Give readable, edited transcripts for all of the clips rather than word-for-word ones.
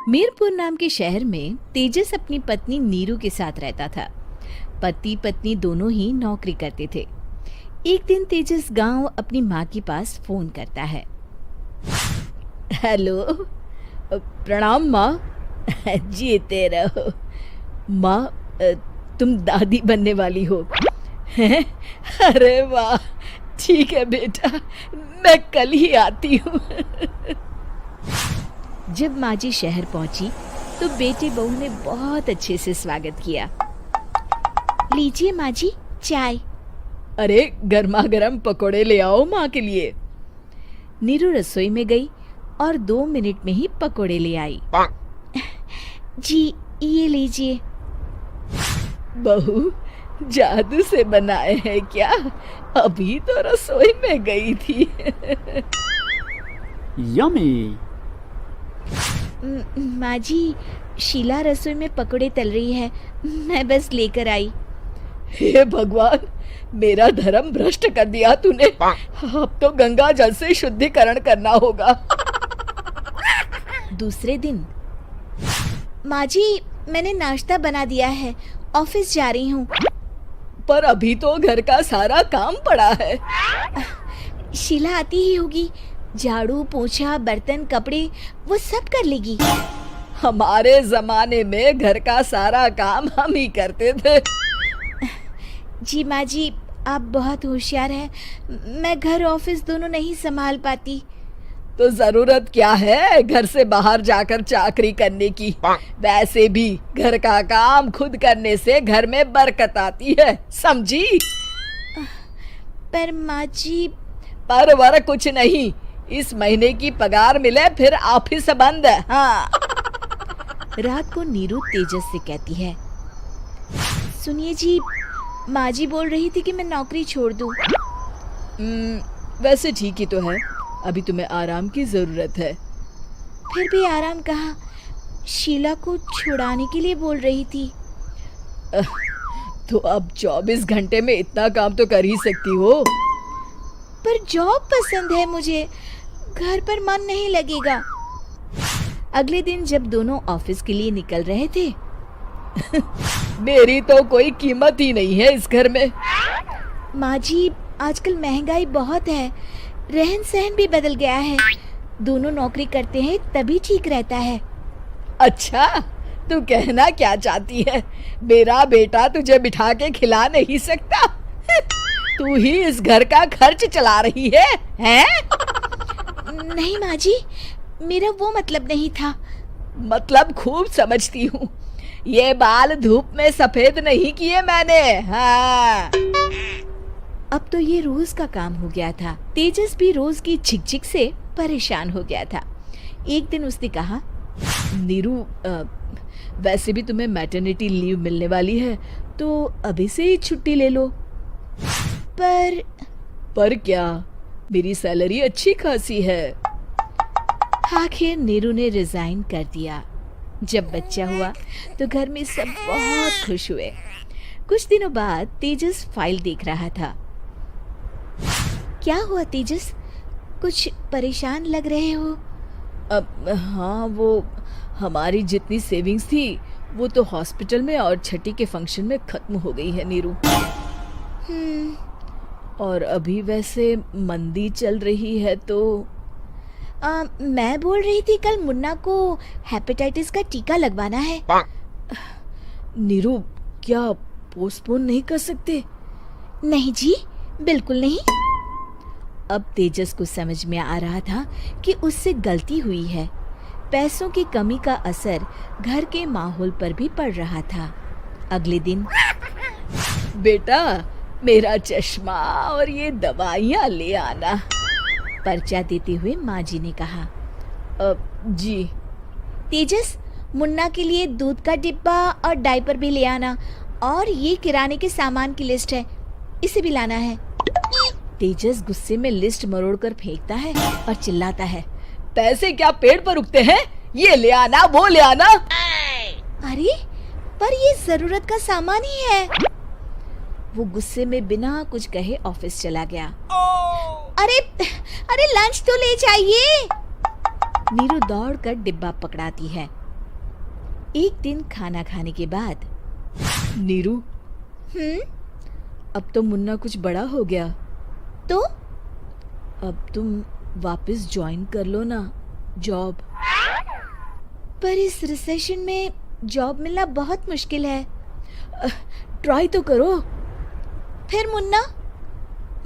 मीरपुर नाम के शहर में तेजस अपनी पत्नी नीरू के साथ रहता था। पति पत्नी दोनों ही नौकरी करते थे। एक दिन तेजस गांव अपनी माँ के पास फोन करता है। हेलो, प्रणाम माँ। जीते रहो माँ, तुम दादी बनने वाली हो हैं? अरे वाह, ठीक है बेटा, मैं कल ही आती हूँ। जब माँ जी शहर पहुंची तो बेटे बहू ने बहुत अच्छे से स्वागत किया। लीजिए माँ जी, चाय। अरे गर्मा गर्म पकोड़े ले आओ माँ के लिए। नीरू रसोई में गई और 2 मिनट में ही पकोड़े ले आई। जी ये लीजिए। बहू, जादू से बनाए हैं क्या? अभी तो रसोई में गई थी। यम्मी। माँ जी, शीला रसोई में पकोड़े तल रही है, मैं बस लेकर आई। हे भगवान, मेरा धर्म भ्रष्ट कर दिया तूने। अब तो गंगा जल से शुद्धिकरण करना होगा। दूसरे दिन, माँ जी मैंने नाश्ता बना दिया है, ऑफिस जा रही हूँ। पर अभी तो घर का सारा काम पड़ा है। शीला आती ही होगी, झाड़ू पोछा बर्तन कपड़े वो सब कर लेगी। हमारे जमाने में घर का सारा काम हम ही करते थे। जी माँ जी, आप बहुत होशियार हैं, मैं घर ऑफिस दोनों नहीं संभाल पाती। तो जरूरत क्या है घर से बाहर जाकर चाकरी करने की? वैसे भी घर का काम खुद करने से घर में बरकत आती है, समझी? पर माँ जी। पर वर कुछ नहीं, इस महीने की पगार मिले फिर ऑफिस बंद। हाँ। रात को नीरू तेजस से कहती है, सुनिए जी, माँ जी बोल रही थी कि मैं नौकरी छोड़ दूं। वैसे ठीक ही तो है, अभी तुम्हें आराम की जरूरत है। फिर भी आराम कहाँ, शीला को छुड़ाने के लिए बोल रही थी। तो अब 24 घंटे में इतना काम तो कर ही सकती हो। पर जॉब पसंद है मुझे, घर पर मन नहीं लगेगा। अगले दिन जब दोनों ऑफिस के लिए निकल रहे थे, मेरी तो कोई कीमत ही नहीं है इस घर में। माँ जी, आजकल महंगाई बहुत है, रहन सहन भी बदल गया है, दोनों नौकरी करते हैं तभी ठीक रहता है। अच्छा, तू कहना क्या चाहती है? मेरा बेटा तुझे बिठा के खिला नहीं सकता? तू ही इस घर का खर्च चला रही है, हैं? नहीं माँ जी, मेरा वो मतलब नहीं था। मतलब खूब समझती हूँ, ये बाल धूप में सफेद नहीं किए मैंने। हाँ। अब तो ये रोज का काम हो गया था। तेजस भी रोज की झिकझिक से परेशान हो गया था। एक दिन उसने कहा, नीरू, वैसे भी तुम्हें मैटरनिटी लीव मिलने वाली है, तो अभी से ही छुट्टी ले लो। पर क्या, मेरी सैलरी अच्छी खासी है। आखिर नीरू ने रिजाइन कर दिया। जब बच्चा हुआ तो घर में सब बहुत खुश हुए। कुछ दिनों बाद तेजस फाइल देख रहा था। क्या हुआ तेजस, कुछ परेशान लग रहे हो? हाँ, वो हमारी जितनी सेविंग्स थी वो तो हॉस्पिटल में और छठी के फंक्शन में खत्म हो गई है नीरू। और अभी वैसे मंदी चल रही है तो मैं बोल रही थी कल मुन्ना को हेपेटाइटिस का टीका लगवाना है। नीरू, क्या पोस्टपोन नहीं कर सकते? नहीं जी, बिल्कुल नहीं। अब तेजस को समझ में आ रहा था कि उससे गलती हुई है। पैसों की कमी का असर घर के माहौल पर भी पड़ रहा था। अगले दिन, बेटा मेरा चश्मा और ये दवाइयाँ ले आना, पर्चा देते हुए माँ जी ने कहा। जी। तेजस, मुन्ना के लिए दूध का डिब्बा और डायपर भी ले आना, और ये किराने के सामान की लिस्ट है, इसे भी लाना है। तेजस गुस्से में लिस्ट मरोड़कर फेंकता है और चिल्लाता है, पैसे क्या पेड़ पर उगते हैं? ये ले आना, वो ले आना। अरे पर ये जरूरत का सामान ही है। वो गुस्से में बिना कुछ कहे ऑफिस चला गया। अरे लंच तो ले जाइए। नीरू दौड़कर डिब्बा पकड़ाती है एक दिन खाना खाने के बाद, नीरू, अब तो मुन्ना कुछ बड़ा हो गया, तो अब तुम वापस ज्वाइन कर लो ना जॉब। पर इस रिसेशन में जॉब मिलना बहुत मुश्किल है। ट्राई तो करो। फिर मुन्ना?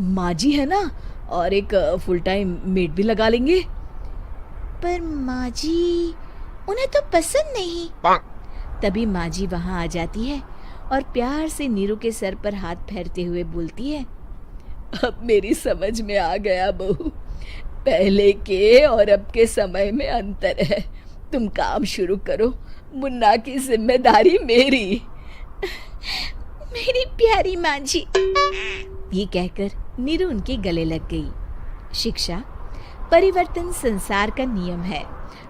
माँ जी है ना, और एक फुल टाइम मेड भी लगा लेंगे। पर माँ जी, उन्हें तो पसंद नहीं। तभी माँ जी वहाँ आ जाती है और प्यार से नीरू के सर पर हाथ फेरते हुए बोलती है, अब मेरी समझ में आ गया बहू, पहले के और अब के समय में अंतर है। तुम काम शुरू करो, मुन्ना की जिम्मेदारी मेरी। मेरी प्यारी माँ जी। ये कहकर नीरू उनके गले लग गई। शिक्षा, परिवर्तन संसार का नियम है,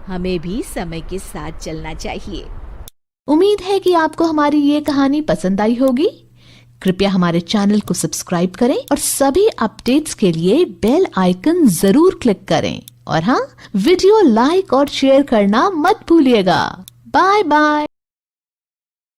हमें भी समय के साथ चलना चाहिए। उम्मीद है कि आपको हमारी ये कहानी पसंद आई होगी। कृपया हमारे चैनल को सब्सक्राइब करें और सभी अपडेट्स के लिए बेल आइकन जरूर क्लिक करें। और हाँ, वीडियो लाइक और शेयर करना मत भूलिएगा। Bye bye.